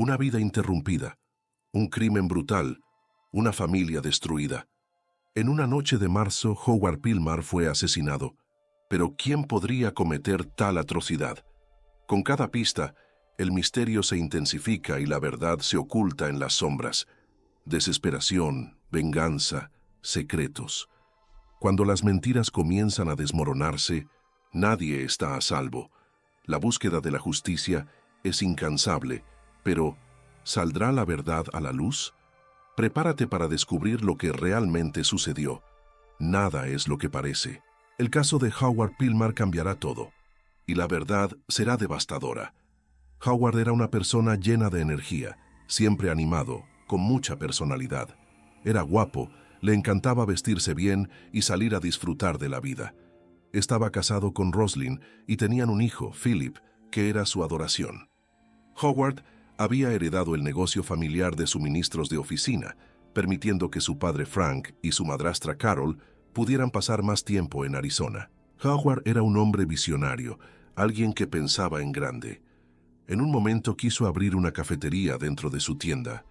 Una vida interrumpida, un crimen brutal, una familia destruida. En una noche de marzo, Howard Pillmar fue asesinado. Pero ¿quién podría cometer tal atrocidad? Con cada pista, el misterio se intensifica y la verdad se oculta en las sombras. Desesperación, venganza, secretos. Cuando las mentiras comienzan a desmoronarse, nadie está a salvo. La búsqueda de la justicia es incansable, pero ¿saldrá la verdad a la luz? Prepárate para descubrir lo que realmente sucedió. Nada es lo que parece. El caso de Howard Pillmar cambiará todo, y la verdad será devastadora. Howard era una persona llena de energía, siempre animado, con mucha personalidad. Era guapo, le encantaba vestirse bien y salir a disfrutar de la vida. Estaba casado con Roslyn y tenían un hijo, Philip, que era su adoración. Howard había heredado el negocio familiar de suministros de oficina, permitiendo que su padre Frank y su madrastra Carol pudieran pasar más tiempo en Arizona. Howard era un hombre visionario, alguien que pensaba en grande. En un momento quiso abrir una cafetería dentro de su tienda,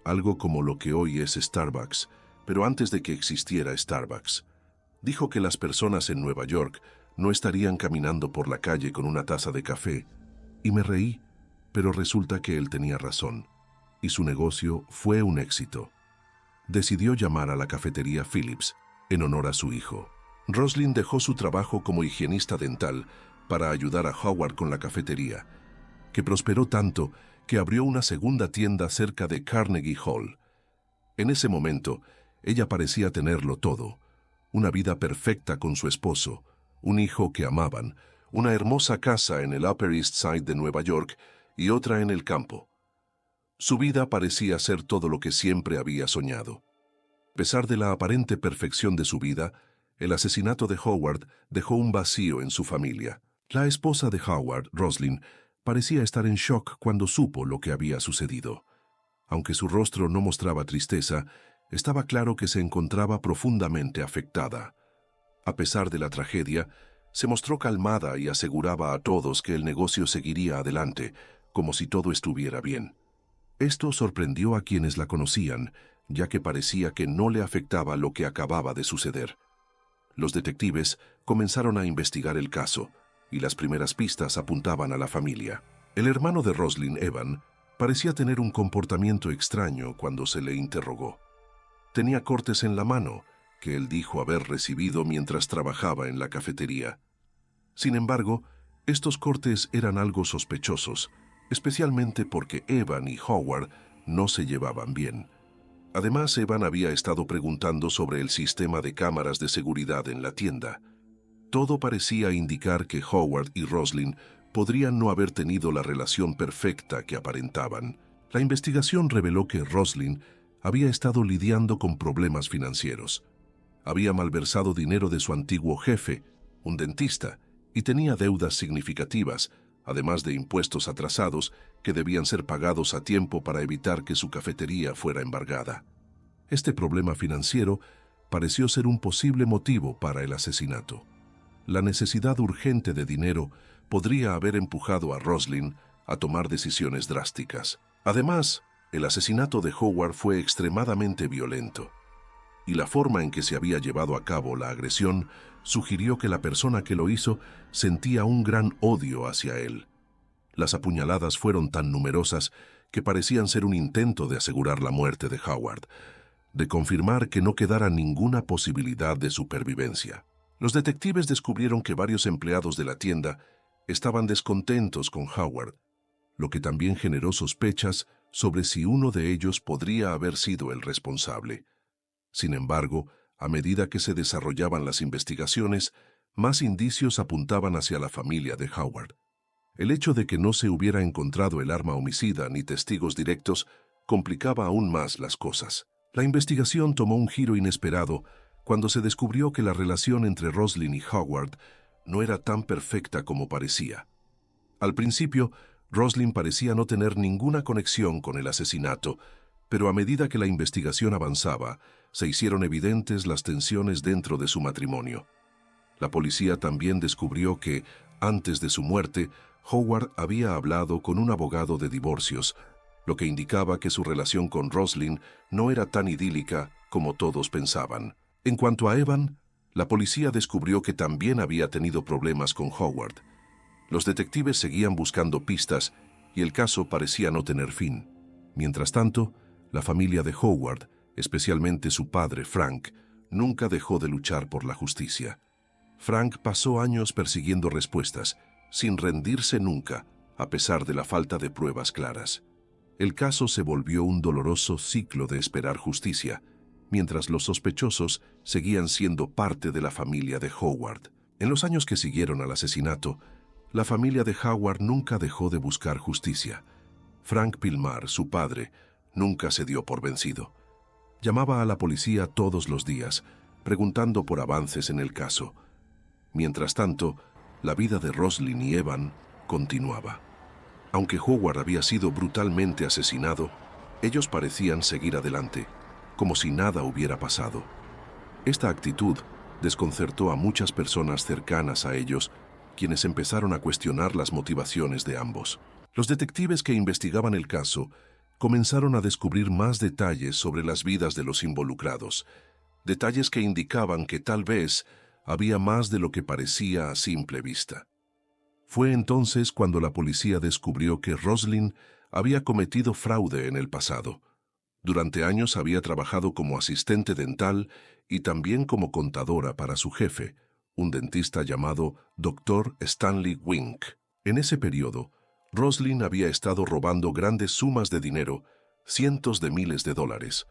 algo como lo que hoy es Starbucks, pero antes de que existiera Starbucks. Dijo que las personas en Nueva York no estarían caminando por la calle con una taza de café, y me reí, pero resulta que él tenía razón, y su negocio fue un éxito. Decidió llamar a la cafetería Phillips, en honor a su hijo. Roslyn dejó su trabajo como higienista dental para ayudar a Howard con la cafetería, que prosperó tanto que abrió una segunda tienda cerca de Carnegie Hall. En ese momento, ella parecía tenerlo todo: una vida perfecta con su esposo, un hijo que amaban, una hermosa casa en el Upper East Side de Nueva York y otra en el campo. Su vida parecía ser todo lo que siempre había soñado. A pesar de la aparente perfección de su vida, el asesinato de Howard dejó un vacío en su familia. La esposa de Howard, Roslyn, parecía estar en shock cuando supo lo que había sucedido. Aunque su rostro no mostraba tristeza, estaba claro que se encontraba profundamente afectada. A pesar de la tragedia, se mostró calmada y aseguraba a todos que el negocio seguiría adelante, como si todo estuviera bien. Esto sorprendió a quienes la conocían, ya que parecía que no le afectaba lo que acababa de suceder. Los detectives comenzaron a investigar el caso, y las primeras pistas apuntaban a la familia. El hermano de Roslyn, Evan, parecía tener un comportamiento extraño cuando se le interrogó. Tenía cortes en la mano, que él dijo haber recibido mientras trabajaba en la cafetería. Sin embargo, estos cortes eran algo sospechosos, especialmente porque Evan y Howard no se llevaban bien. Además, Evan había estado preguntando sobre el sistema de cámaras de seguridad en la tienda. Todo parecía indicar que Howard y Roslyn podrían no haber tenido la relación perfecta que aparentaban. La investigación reveló que Roslyn había estado lidiando con problemas financieros. Había malversado dinero de su antiguo jefe, un dentista, y tenía deudas significativas, además de impuestos atrasados que debían ser pagados a tiempo para evitar que su cafetería fuera embargada. Este problema financiero pareció ser un posible motivo para el asesinato. La necesidad urgente de dinero podría haber empujado a Roslyn a tomar decisiones drásticas. Además, el asesinato de Howard fue extremadamente violento, y la forma en que se había llevado a cabo la agresión sugirió que la persona que lo hizo sentía un gran odio hacia él. Las apuñaladas fueron tan numerosas que parecían ser un intento de asegurar la muerte de Howard, de confirmar que no quedara ninguna posibilidad de supervivencia. Los detectives descubrieron que varios empleados de la tienda estaban descontentos con Howard, lo que también generó sospechas sobre si uno de ellos podría haber sido el responsable. Sin embargo, a medida que se desarrollaban las investigaciones, más indicios apuntaban hacia la familia de Howard. El hecho de que no se hubiera encontrado el arma homicida ni testigos directos complicaba aún más las cosas. La investigación tomó un giro inesperado cuando se descubrió que la relación entre Roslyn y Howard no era tan perfecta como parecía. Al principio, Roslyn parecía no tener ninguna conexión con el asesinato, pero a medida que la investigación avanzaba, se hicieron evidentes las tensiones dentro de su matrimonio. La policía también descubrió que, antes de su muerte, Howard había hablado con un abogado de divorcios, lo que indicaba que su relación con Roslyn no era tan idílica como todos pensaban. En cuanto a Evan, la policía descubrió que también había tenido problemas con Howard. Los detectives seguían buscando pistas y el caso parecía no tener fin. Mientras tanto, la familia de Howard, especialmente su padre Frank, nunca dejó de luchar por la justicia. Frank pasó años persiguiendo respuestas, sin rendirse nunca, a pesar de la falta de pruebas claras. El caso se volvió un doloroso ciclo de esperar justicia, mientras los sospechosos seguían siendo parte de la familia de Howard. En los años que siguieron al asesinato, la familia de Howard nunca dejó de buscar justicia. Frank Pilmar, su padre, nunca se dio por vencido. Llamaba a la policía todos los días, preguntando por avances en el caso. Mientras tanto, la vida de Roslyn y Evan continuaba. Aunque Howard había sido brutalmente asesinado, ellos parecían seguir adelante, como si nada hubiera pasado. Esta actitud desconcertó a muchas personas cercanas a ellos, quienes empezaron a cuestionar las motivaciones de ambos. Los detectives que investigaban el caso comenzaron a descubrir más detalles sobre las vidas de los involucrados, detalles que indicaban que tal vez había más de lo que parecía a simple vista. Fue entonces cuando la policía descubrió que Roslyn había cometido fraude en el pasado. Durante años había trabajado como asistente dental y también como contadora para su jefe, un dentista llamado Dr. Stanley Wink. En ese periodo, Roslyn había estado robando grandes sumas de dinero, cientos de miles de dólares.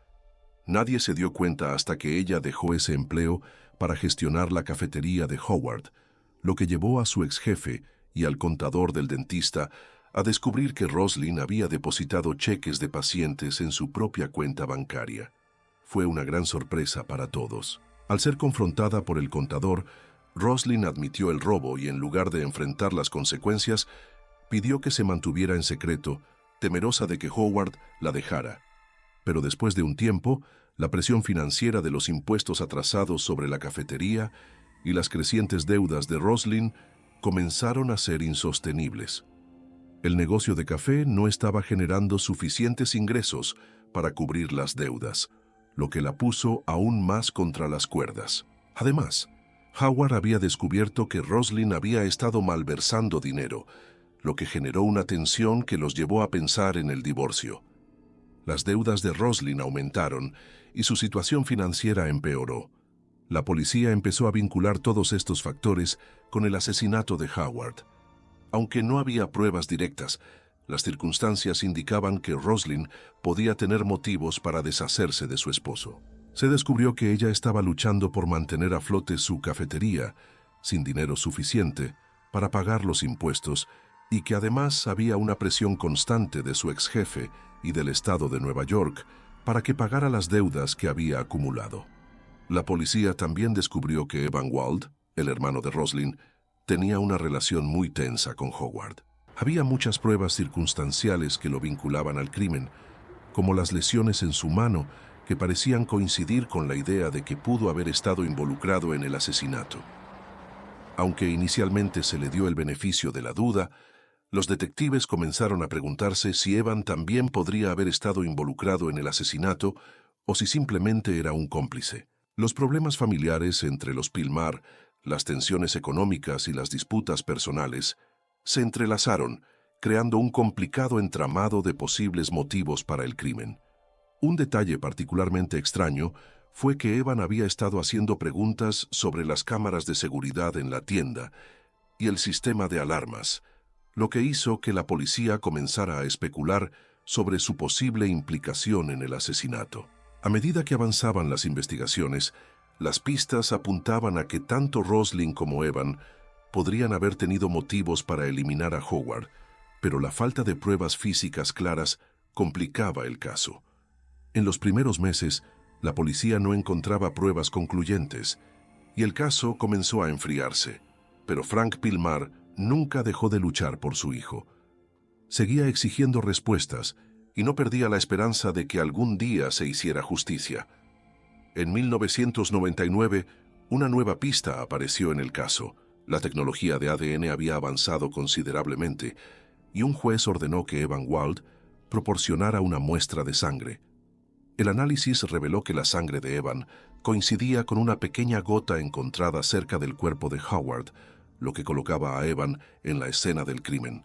Nadie se dio cuenta hasta que ella dejó ese empleo para gestionar la cafetería de Howard, lo que llevó a su ex jefe y al contador del dentista a descubrir que Roslyn había depositado cheques de pacientes en su propia cuenta bancaria. Fue una gran sorpresa para todos. Al ser confrontada por el contador, Roslyn admitió el robo y en lugar de enfrentar las consecuencias, pidió que se mantuviera en secreto, temerosa de que Howard la dejara. Pero después de un tiempo, la presión financiera de los impuestos atrasados sobre la cafetería y las crecientes deudas de Roslyn comenzaron a ser insostenibles. El negocio de café no estaba generando suficientes ingresos para cubrir las deudas, lo que la puso aún más contra las cuerdas. Además, Howard había descubierto que Roslyn había estado malversando dinero, lo que generó una tensión que los llevó a pensar en el divorcio. Las deudas de Roslyn aumentaron y su situación financiera empeoró. La policía empezó a vincular todos estos factores con el asesinato de Howard. Aunque no había pruebas directas, las circunstancias indicaban que Roslyn podía tener motivos para deshacerse de su esposo. Se descubrió que ella estaba luchando por mantener a flote su cafetería, sin dinero suficiente para pagar los impuestos, y que además había una presión constante de su ex jefe y del estado de Nueva York para que pagara las deudas que había acumulado. La policía también descubrió que Evan Wald, el hermano de Roslyn, tenía una relación muy tensa con Howard. Había muchas pruebas circunstanciales que lo vinculaban al crimen, como las lesiones en su mano que parecían coincidir con la idea de que pudo haber estado involucrado en el asesinato. Aunque inicialmente se le dio el beneficio de la duda, los detectives comenzaron a preguntarse si Evan también podría haber estado involucrado en el asesinato o si simplemente era un cómplice. Los problemas familiares entre los Pilmar, las tensiones económicas y las disputas personales se entrelazaron, creando un complicado entramado de posibles motivos para el crimen. Un detalle particularmente extraño fue que Evan había estado haciendo preguntas sobre las cámaras de seguridad en la tienda y el sistema de alarmas, lo que hizo que la policía comenzara a especular sobre su posible implicación en el asesinato. A medida que avanzaban las investigaciones, las pistas apuntaban a que tanto Roslyn como Evan podrían haber tenido motivos para eliminar a Howard, pero la falta de pruebas físicas claras complicaba el caso. En los primeros meses, la policía no encontraba pruebas concluyentes, y el caso comenzó a enfriarse, pero Frank Pilmar nunca dejó de luchar por su hijo. Seguía exigiendo respuestas y no perdía la esperanza de que algún día se hiciera justicia. En 1999, una nueva pista apareció en el caso. La tecnología de ADN había avanzado considerablemente y un juez ordenó que Evan Wald proporcionara una muestra de sangre. El análisis reveló que la sangre de Evan coincidía con una pequeña gota encontrada cerca del cuerpo de Howard, lo que colocaba a Evan en la escena del crimen.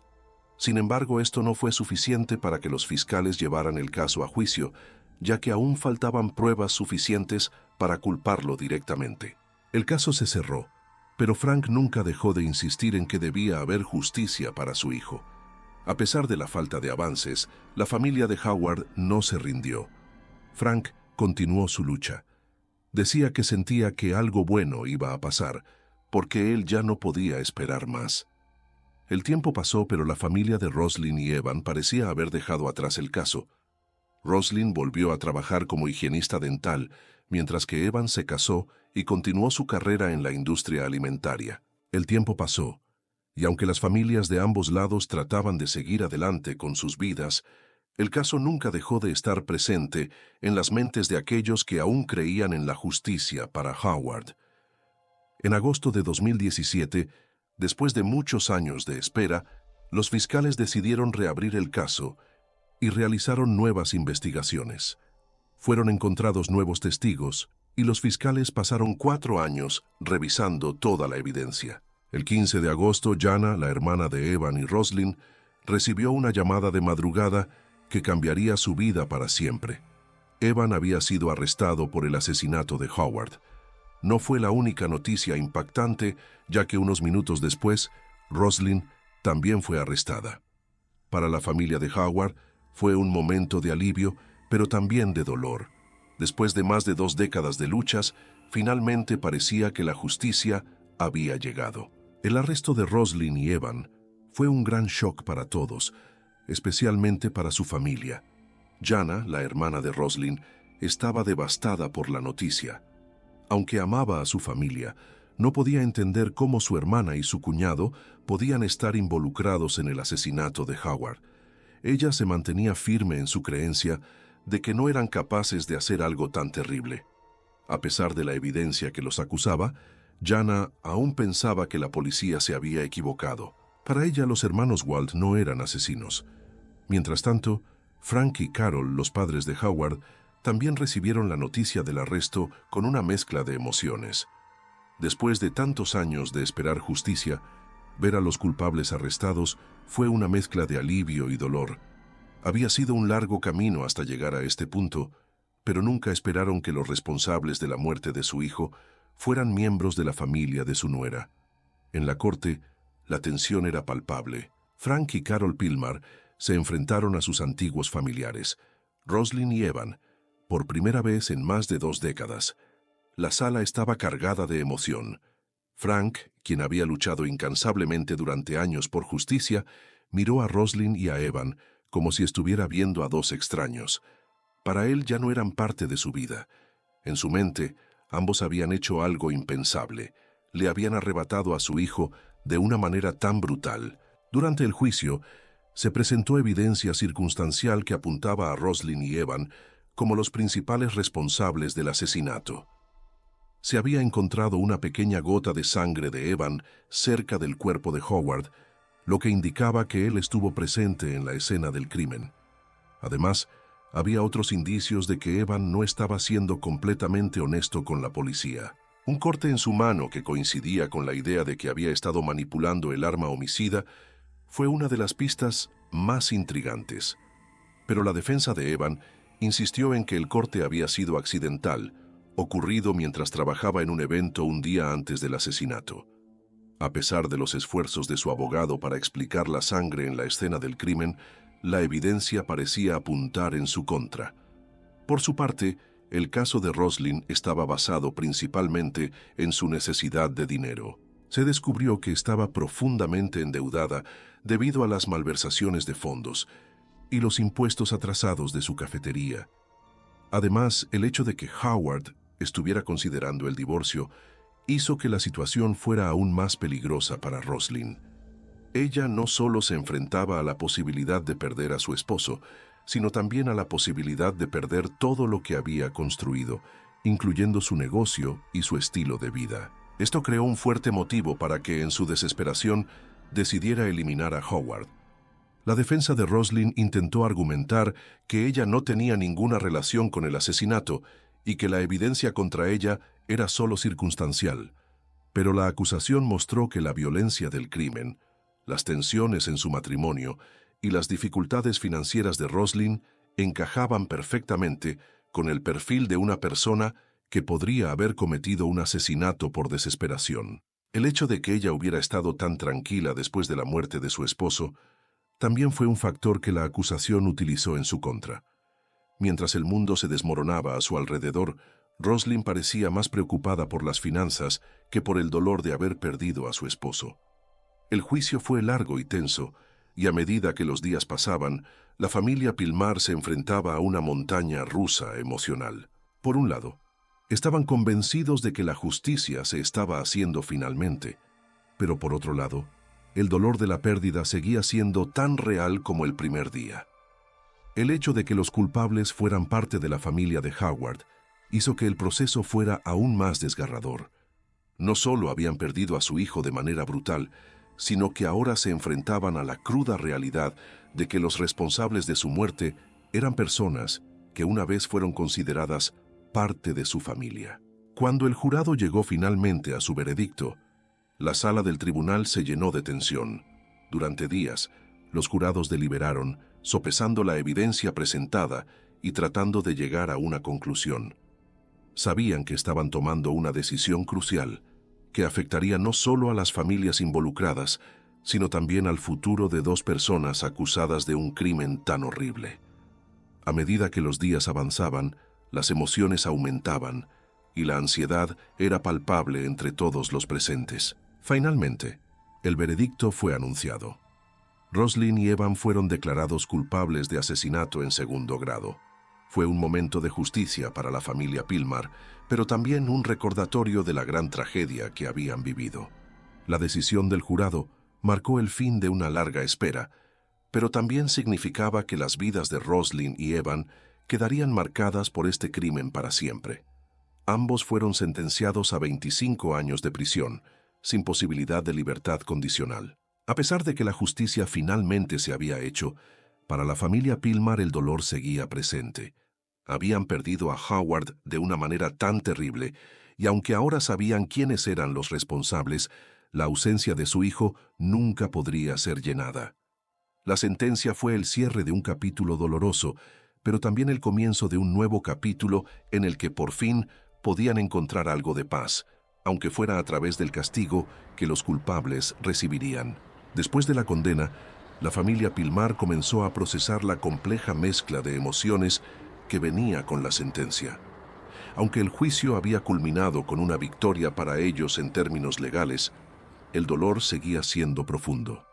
Sin embargo, esto no fue suficiente para que los fiscales llevaran el caso a juicio, ya que aún faltaban pruebas suficientes para culparlo directamente. El caso se cerró, pero Frank nunca dejó de insistir en que debía haber justicia para su hijo. A pesar de la falta de avances, la familia de Howard no se rindió. Frank continuó su lucha. Decía que sentía que algo bueno iba a pasar, porque él ya no podía esperar más. El tiempo pasó, pero la familia de Roslyn y Evan parecía haber dejado atrás el caso. Roslyn volvió a trabajar como higienista dental, mientras que Evan se casó y continuó su carrera en la industria alimentaria. El tiempo pasó, y aunque las familias de ambos lados trataban de seguir adelante con sus vidas, el caso nunca dejó de estar presente en las mentes de aquellos que aún creían en la justicia para Howard. En agosto de 2017, después de muchos años de espera, los fiscales decidieron reabrir el caso y realizaron nuevas investigaciones. Fueron encontrados nuevos testigos y los fiscales pasaron 4 años revisando toda la evidencia. El 15 de agosto, Jana, la hermana de Evan y Roslyn, recibió una llamada de madrugada que cambiaría su vida para siempre. Evan había sido arrestado por el asesinato de Howard. No fue la única noticia impactante, ya que unos minutos después, Roslyn también fue arrestada. Para la familia de Howard, fue un momento de alivio, pero también de dolor. Después de más de 2 décadas de luchas, finalmente parecía que la justicia había llegado. El arresto de Roslyn y Evan fue un gran shock para todos, especialmente para su familia. Jana, la hermana de Roslyn, estaba devastada por la noticia. Aunque amaba a su familia, no podía entender cómo su hermana y su cuñado podían estar involucrados en el asesinato de Howard. Ella se mantenía firme en su creencia de que no eran capaces de hacer algo tan terrible. A pesar de la evidencia que los acusaba, Jana aún pensaba que la policía se había equivocado. Para ella, los hermanos Walt no eran asesinos. Mientras tanto, Frank y Carol, los padres de Howard, también recibieron la noticia del arresto con una mezcla de emociones. Después de tantos años de esperar justicia, ver a los culpables arrestados fue una mezcla de alivio y dolor. Había sido un largo camino hasta llegar a este punto, pero nunca esperaron que los responsables de la muerte de su hijo fueran miembros de la familia de su nuera. En la corte, la tensión era palpable. Frank y Carol Pilmar se enfrentaron a sus antiguos familiares, Roslyn y Evan, por primera vez en más de 2 décadas. La sala estaba cargada de emoción. Frank, quien había luchado incansablemente durante años por justicia, miró a Roslyn y a Evan como si estuviera viendo a 2 extraños. Para él ya no eran parte de su vida. En su mente, ambos habían hecho algo impensable. Le habían arrebatado a su hijo de una manera tan brutal. Durante el juicio, se presentó evidencia circunstancial que apuntaba a Roslyn y Evan como los principales responsables del asesinato. Se había encontrado una pequeña gota de sangre de Evan cerca del cuerpo de Howard, lo que indicaba que él estuvo presente en la escena del crimen. Además, había otros indicios de que Evan no estaba siendo completamente honesto con la policía. Un corte en su mano que coincidía con la idea de que había estado manipulando el arma homicida fue una de las pistas más intrigantes. Pero la defensa de Evan insistió en que el corte había sido accidental, ocurrido mientras trabajaba en un evento un día antes del asesinato. A pesar de los esfuerzos de su abogado para explicar la sangre en la escena del crimen, la evidencia parecía apuntar en su contra. Por su parte, el caso de Roslyn estaba basado principalmente en su necesidad de dinero. Se descubrió que estaba profundamente endeudada debido a las malversaciones de fondos y los impuestos atrasados de su cafetería. Además, el hecho de que Howard estuviera considerando el divorcio hizo que la situación fuera aún más peligrosa para Roslyn. Ella no solo se enfrentaba a la posibilidad de perder a su esposo, sino también a la posibilidad de perder todo lo que había construido, incluyendo su negocio y su estilo de vida. Esto creó un fuerte motivo para que, en su desesperación, decidiera eliminar a Howard. La defensa de Roslyn intentó argumentar que ella no tenía ninguna relación con el asesinato y que la evidencia contra ella era solo circunstancial, pero la acusación mostró que la violencia del crimen, las tensiones en su matrimonio y las dificultades financieras de Roslyn encajaban perfectamente con el perfil de una persona que podría haber cometido un asesinato por desesperación. El hecho de que ella hubiera estado tan tranquila después de la muerte de su esposo también fue un factor que la acusación utilizó en su contra. Mientras el mundo se desmoronaba a su alrededor, Roslyn parecía más preocupada por las finanzas que por el dolor de haber perdido a su esposo. El juicio fue largo y tenso, y a medida que los días pasaban, la familia Pilmar se enfrentaba a una montaña rusa emocional. Por un lado, estaban convencidos de que la justicia se estaba haciendo finalmente, pero por otro lado, el dolor de la pérdida seguía siendo tan real como el primer día. El hecho de que los culpables fueran parte de la familia de Howard hizo que el proceso fuera aún más desgarrador. No solo habían perdido a su hijo de manera brutal, sino que ahora se enfrentaban a la cruda realidad de que los responsables de su muerte eran personas que una vez fueron consideradas parte de su familia. Cuando el jurado llegó finalmente a su veredicto, la sala del tribunal se llenó de tensión. Durante días, los jurados deliberaron, sopesando la evidencia presentada y tratando de llegar a una conclusión. Sabían que estaban tomando una decisión crucial, que afectaría no solo a las familias involucradas, sino también al futuro de dos personas acusadas de un crimen tan horrible. A medida que los días avanzaban, las emociones aumentaban, y la ansiedad era palpable entre todos los presentes. Finalmente, el veredicto fue anunciado. Roslyn y Evan fueron declarados culpables de asesinato en segundo grado. Fue un momento de justicia para la familia Pilmar, pero también un recordatorio de la gran tragedia que habían vivido. La decisión del jurado marcó el fin de una larga espera, pero también significaba que las vidas de Roslyn y Evan quedarían marcadas por este crimen para siempre. Ambos fueron sentenciados a 25 años de prisión, sin posibilidad de libertad condicional. A pesar de que la justicia finalmente se había hecho, para la familia Pilmar el dolor seguía presente. Habían perdido a Howard de una manera tan terrible, y aunque ahora sabían quiénes eran los responsables, la ausencia de su hijo nunca podría ser llenada. La sentencia fue el cierre de un capítulo doloroso, pero también el comienzo de un nuevo capítulo en el que por fin podían encontrar algo de paz, aunque fuera a través del castigo que los culpables recibirían. Después de la condena, la familia Pilmar comenzó a procesar la compleja mezcla de emociones que venía con la sentencia. Aunque el juicio había culminado con una victoria para ellos en términos legales, el dolor seguía siendo profundo.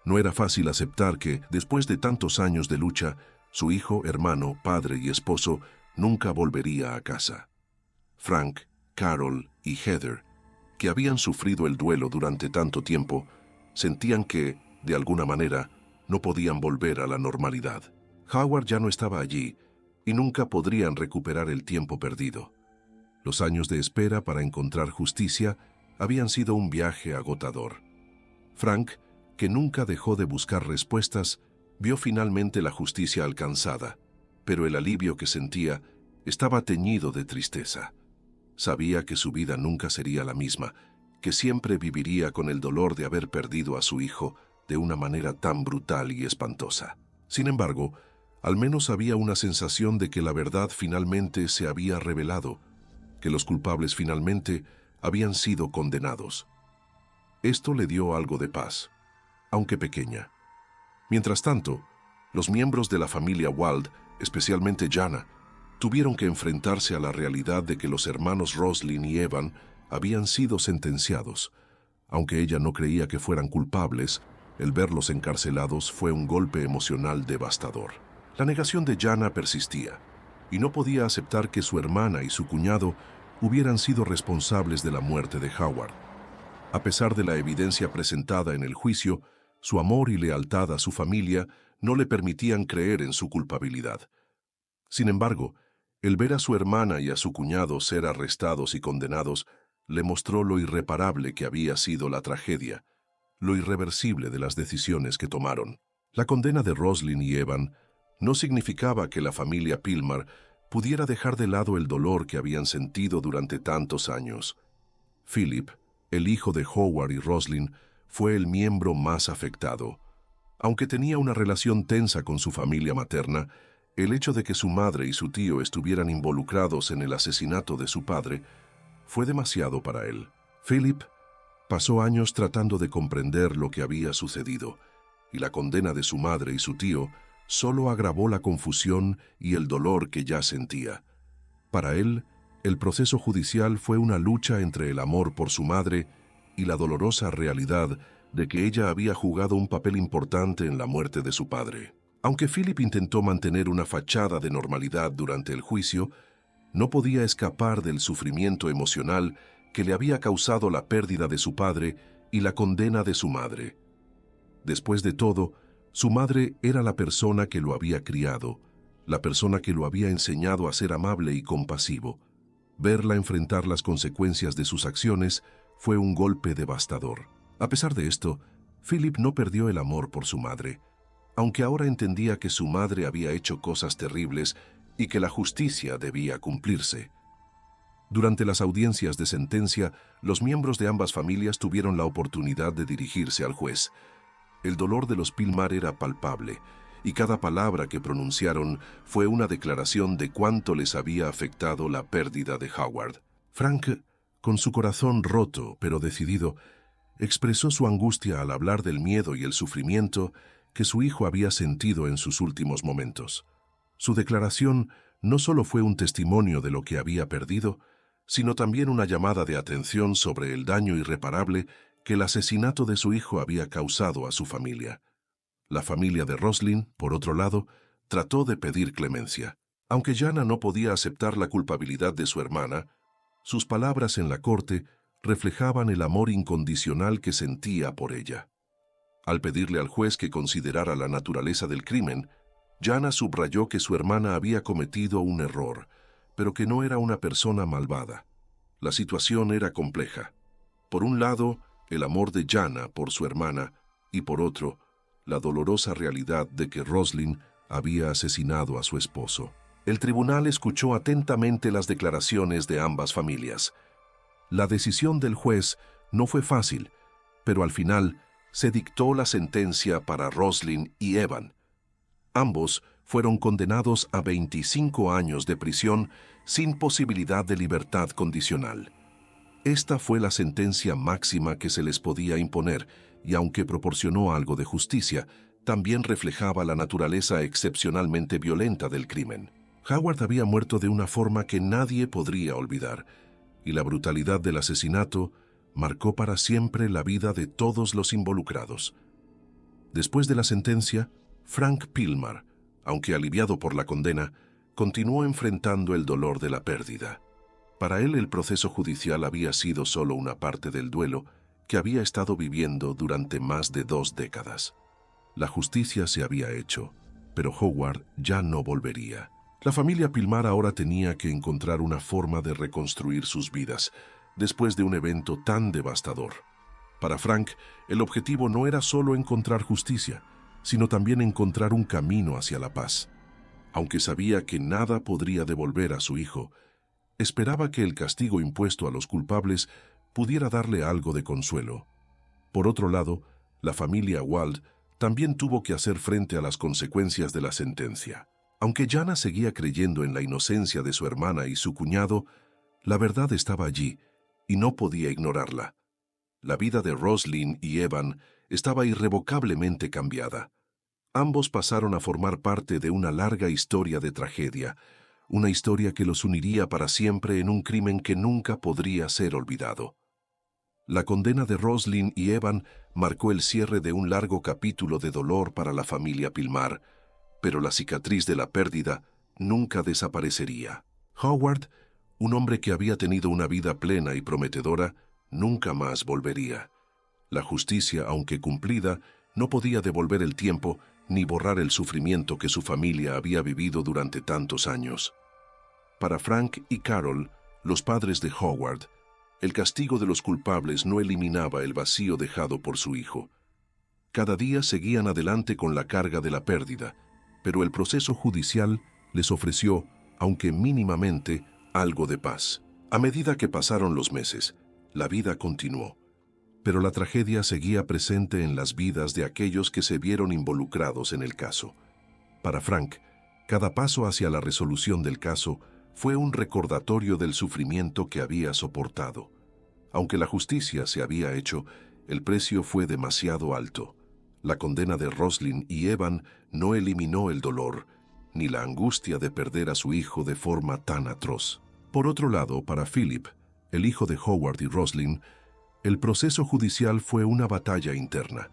No era fácil aceptar que, después de tantos años de lucha, su hijo, hermano, padre y esposo nunca volvería a casa. Frank, Carol y Heather, que habían sufrido el duelo durante tanto tiempo, sentían que, de alguna manera, no podían volver a la normalidad. Howard ya no estaba allí y nunca podrían recuperar el tiempo perdido. Los años de espera para encontrar justicia habían sido un viaje agotador. Frank, que nunca dejó de buscar respuestas, vio finalmente la justicia alcanzada, pero el alivio que sentía estaba teñido de tristeza. Sabía que su vida nunca sería la misma, que siempre viviría con el dolor de haber perdido a su hijo de una manera tan brutal y espantosa. Sin embargo, al menos había una sensación de que la verdad finalmente se había revelado, que los culpables finalmente habían sido condenados. Esto le dio algo de paz, aunque pequeña. Mientras tanto, los miembros de la familia Wald, especialmente Jana, tuvieron que enfrentarse a la realidad de que los hermanos Roslyn y Evan habían sido sentenciados. Aunque ella no creía que fueran culpables, el verlos encarcelados fue un golpe emocional devastador. La negación de Jana persistía, y no podía aceptar que su hermana y su cuñado hubieran sido responsables de la muerte de Howard. A pesar de la evidencia presentada en el juicio, su amor y lealtad a su familia no le permitían creer en su culpabilidad. Sin embargo, el ver a su hermana y a su cuñado ser arrestados y condenados le mostró lo irreparable que había sido la tragedia, lo irreversible de las decisiones que tomaron. La condena de Roslyn y Evan no significaba que la familia Pilmar pudiera dejar de lado el dolor que habían sentido durante tantos años. Philip, el hijo de Howard y Roslyn, fue el miembro más afectado. Aunque tenía una relación tensa con su familia materna, el hecho de que su madre y su tío estuvieran involucrados en el asesinato de su padre fue demasiado para él. Philip pasó años tratando de comprender lo que había sucedido, y la condena de su madre y su tío solo agravó la confusión y el dolor que ya sentía. Para él, el proceso judicial fue una lucha entre el amor por su madre y la dolorosa realidad de que ella había jugado un papel importante en la muerte de su padre. Aunque Philip intentó mantener una fachada de normalidad durante el juicio, no podía escapar del sufrimiento emocional que le había causado la pérdida de su padre y la condena de su madre. Después de todo, su madre era la persona que lo había criado, la persona que lo había enseñado a ser amable y compasivo. Verla enfrentar las consecuencias de sus acciones fue un golpe devastador. A pesar de esto, Philip no perdió el amor por su madre, aunque ahora entendía que su madre había hecho cosas terribles y que la justicia debía cumplirse. Durante las audiencias de sentencia, los miembros de ambas familias tuvieron la oportunidad de dirigirse al juez. El dolor de los Pilmar era palpable, y cada palabra que pronunciaron fue una declaración de cuánto les había afectado la pérdida de Howard. Frank, con su corazón roto pero decidido, expresó su angustia al hablar del miedo y el sufrimiento que su hijo había sentido en sus últimos momentos. Su declaración no solo fue un testimonio de lo que había perdido, sino también una llamada de atención sobre el daño irreparable que el asesinato de su hijo había causado a su familia. La familia de Roslyn, por otro lado, trató de pedir clemencia. Aunque Jana no podía aceptar la culpabilidad de su hermana, sus palabras en la corte reflejaban el amor incondicional que sentía por ella. Al pedirle al juez que considerara la naturaleza del crimen, Jana subrayó que su hermana había cometido un error, pero que no era una persona malvada. La situación era compleja. Por un lado, el amor de Jana por su hermana, y por otro, la dolorosa realidad de que Roslyn había asesinado a su esposo. El tribunal escuchó atentamente las declaraciones de ambas familias. La decisión del juez no fue fácil, pero al final se dictó la sentencia para Roslyn y Evan. Ambos fueron condenados a 25 años de prisión sin posibilidad de libertad condicional. Esta fue la sentencia máxima que se les podía imponer, y aunque proporcionó algo de justicia, también reflejaba la naturaleza excepcionalmente violenta del crimen. Howard había muerto de una forma que nadie podría olvidar, y la brutalidad del asesinato marcó para siempre la vida de todos los involucrados. Después de la sentencia, Frank Pilmar, aunque aliviado por la condena, continuó enfrentando el dolor de la pérdida. Para él el proceso judicial había sido solo una parte del duelo que había estado viviendo durante más de 2 décadas. La justicia se había hecho, pero Howard ya no volvería. La familia Pilmar ahora tenía que encontrar una forma de reconstruir sus vidas después de un evento tan devastador. Para Frank, el objetivo no era solo encontrar justicia, sino también encontrar un camino hacia la paz. Aunque sabía que nada podría devolver a su hijo, esperaba que el castigo impuesto a los culpables pudiera darle algo de consuelo. Por otro lado, la familia Wald también tuvo que hacer frente a las consecuencias de la sentencia. Aunque Jana seguía creyendo en la inocencia de su hermana y su cuñado, la verdad estaba allí y no podía ignorarla. La vida de Roslyn y Evan estaba irrevocablemente cambiada. Ambos pasaron a formar parte de una larga historia de tragedia, una historia que los uniría para siempre en un crimen que nunca podría ser olvidado. La condena de Roslyn y Evan marcó el cierre de un largo capítulo de dolor para la familia Pilmar, pero la cicatriz de la pérdida nunca desaparecería. Howard, un hombre que había tenido una vida plena y prometedora, nunca más volvería. La justicia, aunque cumplida, no podía devolver el tiempo ni borrar el sufrimiento que su familia había vivido durante tantos años. Para Frank y Carol, los padres de Howard, el castigo de los culpables no eliminaba el vacío dejado por su hijo. Cada día seguían adelante con la carga de la pérdida, pero el proceso judicial les ofreció, aunque mínimamente, algo de paz. A medida que pasaron los meses, la vida continuó, pero la tragedia seguía presente en las vidas de aquellos que se vieron involucrados en el caso. Para Frank, cada paso hacia la resolución del caso fue un recordatorio del sufrimiento que había soportado. Aunque la justicia se había hecho, el precio fue demasiado alto. La condena de Roslyn y Evan no eliminó el dolor, ni la angustia de perder a su hijo de forma tan atroz. Por otro lado, para Philip, el hijo de Howard y Roslyn, el proceso judicial fue una batalla interna.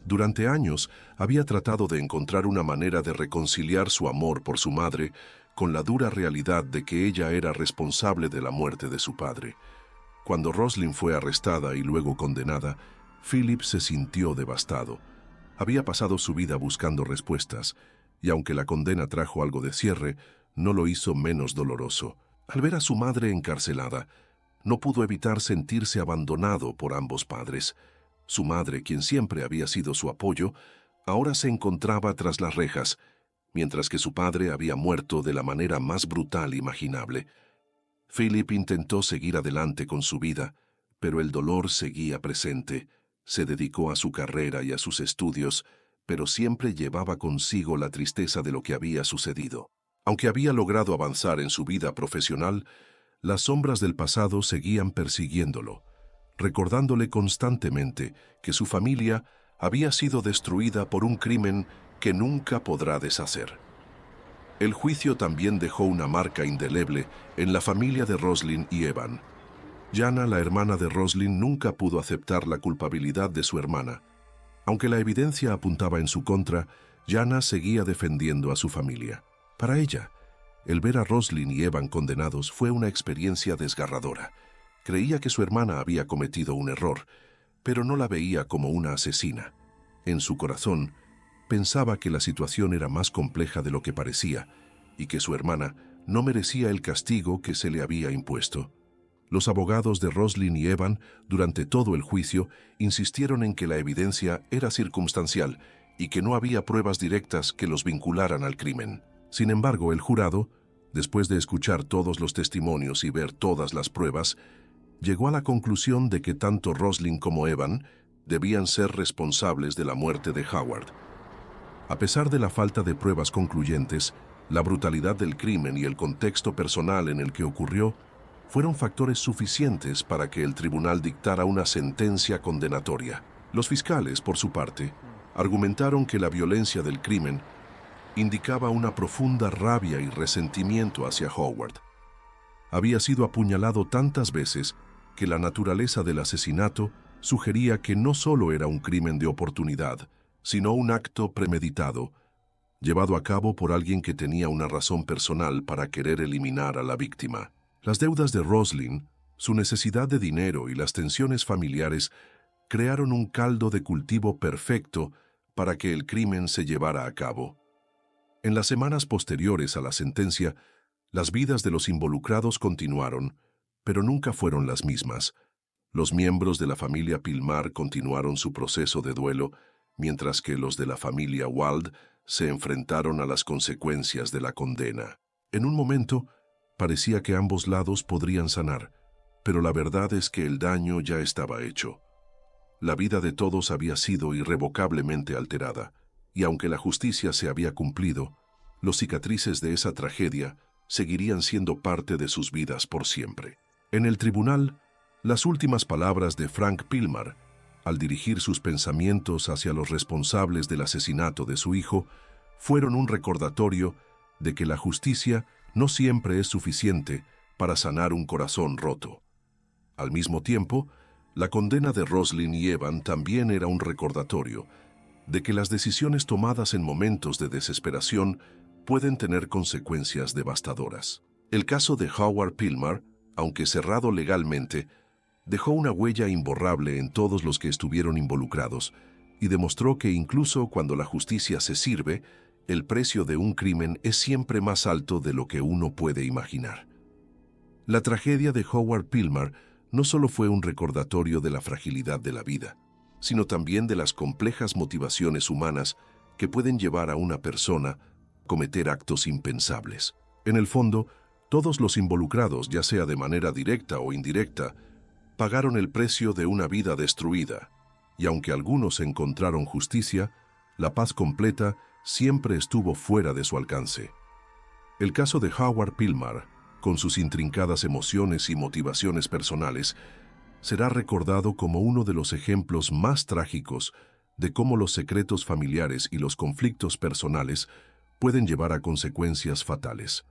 Durante años había tratado de encontrar una manera de reconciliar su amor por su madre con la dura realidad de que ella era responsable de la muerte de su padre. Cuando Roslyn fue arrestada y luego condenada, Philip se sintió devastado. Había pasado su vida buscando respuestas, y aunque la condena trajo algo de cierre, no lo hizo menos doloroso. Al ver a su madre encarcelada, no pudo evitar sentirse abandonado por ambos padres. Su madre, quien siempre había sido su apoyo, ahora se encontraba tras las rejas, mientras que su padre había muerto de la manera más brutal imaginable. Philip intentó seguir adelante con su vida, pero el dolor seguía presente. Se dedicó a su carrera y a sus estudios, pero siempre llevaba consigo la tristeza de lo que había sucedido. Aunque había logrado avanzar en su vida profesional, las sombras del pasado seguían persiguiéndolo, recordándole constantemente que su familia había sido destruida por un crimen que nunca podrá deshacer. El juicio también dejó una marca indeleble en la familia de Roslyn y Evan. Jana, la hermana de Roslyn, nunca pudo aceptar la culpabilidad de su hermana. Aunque la evidencia apuntaba en su contra, Jana seguía defendiendo a su familia. Para ella, el ver a Roslyn y Evan condenados fue una experiencia desgarradora. Creía que su hermana había cometido un error, pero no la veía como una asesina. En su corazón, pensaba que la situación era más compleja de lo que parecía y que su hermana no merecía el castigo que se le había impuesto. Los abogados de Roslyn y Evan, durante todo el juicio, insistieron en que la evidencia era circunstancial y que no había pruebas directas que los vincularan al crimen. Sin embargo, el jurado, después de escuchar todos los testimonios y ver todas las pruebas, llegó a la conclusión de que tanto Roslyn como Evan debían ser responsables de la muerte de Howard. A pesar de la falta de pruebas concluyentes, la brutalidad del crimen y el contexto personal en el que ocurrió fueron factores suficientes para que el tribunal dictara una sentencia condenatoria. Los fiscales, por su parte, argumentaron que la violencia del crimen indicaba una profunda rabia y resentimiento hacia Howard. Había sido apuñalado tantas veces que la naturaleza del asesinato sugería que no solo era un crimen de oportunidad, sino un acto premeditado, llevado a cabo por alguien que tenía una razón personal para querer eliminar a la víctima. Las deudas de Roslyn, su necesidad de dinero y las tensiones familiares crearon un caldo de cultivo perfecto para que el crimen se llevara a cabo. En las semanas posteriores a la sentencia, las vidas de los involucrados continuaron, pero nunca fueron las mismas. Los miembros de la familia Pilmar continuaron su proceso de duelo, mientras que los de la familia Wald se enfrentaron a las consecuencias de la condena. En un momento, parecía que ambos lados podrían sanar, pero la verdad es que el daño ya estaba hecho. La vida de todos había sido irrevocablemente alterada, y aunque la justicia se había cumplido, los cicatrices de esa tragedia seguirían siendo parte de sus vidas por siempre. En el tribunal, las últimas palabras de Frank Pilmar, al dirigir sus pensamientos hacia los responsables del asesinato de su hijo, fueron un recordatorio de que la justicia no siempre es suficiente para sanar un corazón roto. Al mismo tiempo, la condena de Roslyn y Evan también era un recordatorio de que las decisiones tomadas en momentos de desesperación pueden tener consecuencias devastadoras. El caso de Howard Pilmar, aunque cerrado legalmente, dejó una huella imborrable en todos los que estuvieron involucrados y demostró que incluso cuando la justicia se sirve, el precio de un crimen es siempre más alto de lo que uno puede imaginar. La tragedia de Howard Pilmar no solo fue un recordatorio de la fragilidad de la vida, sino también de las complejas motivaciones humanas que pueden llevar a una persona a cometer actos impensables. En el fondo, todos los involucrados, ya sea de manera directa o indirecta, pagaron el precio de una vida destruida, y aunque algunos encontraron justicia, la paz completa siempre estuvo fuera de su alcance. El caso de Howard Pilmar, con sus intrincadas emociones y motivaciones personales, será recordado como uno de los ejemplos más trágicos de cómo los secretos familiares y los conflictos personales pueden llevar a consecuencias fatales.